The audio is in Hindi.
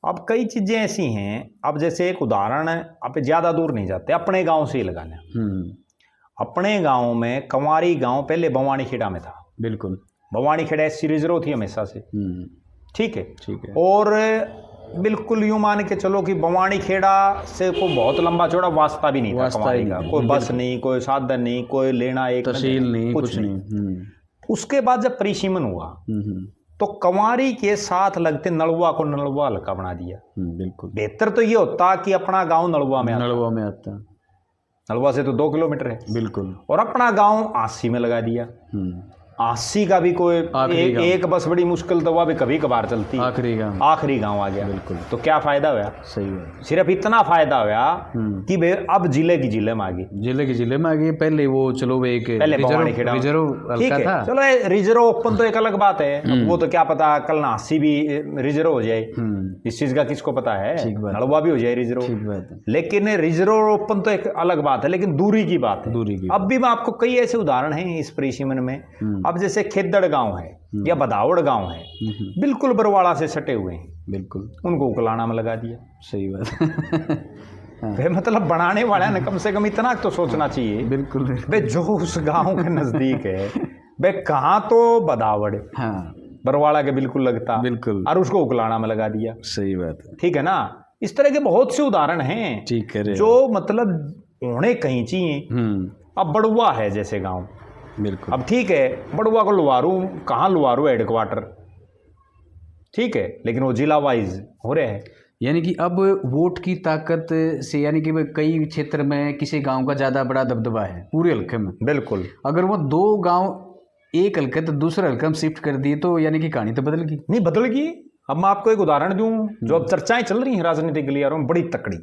अब कई चीजें ऐसी हैं, अब जैसे एक उदाहरण है, आप ज्यादा दूर नहीं जाते, अपने गांव से ही लगाना। अपने गांव में कंवारी गांव पहले भवानी खेड़ा में था। बिल्कुल। भवानी खेड़ा एससी रिजर्व थी हमेशा से। ठीक है। ठीक है। और बिल्कुल यूं मान के चलो कि भवानी खेड़ा से कोई बहुत लंबा चौड़ा वास्ता भी नहीं था कंवारी का। कोई बस नहीं, कोई साधन नहीं, कोई लेना एक तहसील नहीं, कुछ नहीं। उसके बाद जब परिसीमन हुआ तो कंवारी के साथ लगते नलवा को नलवा हल्का बना दिया। बिल्कुल। बेहतर तो ये होता कि अपना गांव नलवा में आता। नलवा से तो 2 किलोमीटर है। बिल्कुल। और अपना गांव आसी में लगा दिया। आसी का भी कोई एक बस बड़ी मुश्किल तो वह भी कभी कभार चलती, आखिरी गांव आ गया। बिल्कुल। तो क्या फायदा हुआ? सही है। सिर्फ इतना फायदा हुआ कि भाई अब जिले की जिले में आ गई। जिले की जिले में आ गई। पहले वो चलो एक पहले रिजर्व हल्का था। चलो रिजर्व ओपन तो एक अलग बात है। वो तो क्या पता कल ना 80 भी रिजर्व हो जाए, इस चीज का किसको पता है? नलवा भी हो जाए रिजर्व। लेकिन रिजर्व ओपन तो एक अलग बात है, लेकिन दूरी की बात है। अब भी मैं आपको कई ऐसे उदाहरण हैं इस परिसीमन में। अब जैसे खेदड़ गांव है या बदावड़ गांव है, बिल्कुल बरवाड़ा से सटे हुए हैं। बिल्कुल। उनको उकलाना में लगा दिया। सही बात। मतलब बनाने वाला ने कम से कम इतना तो सोचना चाहिए। बिल्कुल। भाई जो उस गांव के नजदीक है, भाई कहाँ तो बदावड़, बरवाड़ा के बिल्कुल लगता। बिल्कुल। और उसको उकलाना में लगा दिया। सही बात है। ठीक है ना। इस तरह के बहुत से उदाहरण हैं। ठीक है। जो मतलब होने कहीं चाहिए। अब बड़ुआ है जैसे गांव। बिल्कुल। अब ठीक है, बड़ुआ को लुवारू, कहाँ लुवारू हेडक्वार्टर, ठीक है, लेकिन वो जिला वाइज हो रहे हैं। यानी कि अब वोट की ताकत से, यानी कि कई क्षेत्र में किसी गांव का ज़्यादा बड़ा दबदबा है पूरे हल्के में। बिल्कुल। अगर वो 2 गांव एक हल्के तो दूसरे हल्के में शिफ्ट कर दिए तो यानी कि कहानी तो बदल गई। नहीं बदल गई। अब मैं आपको एक उदाहरण दूं, जो अब चर्चाएं चल रही हैं राजनीति के लिए और बड़ी तकड़ी।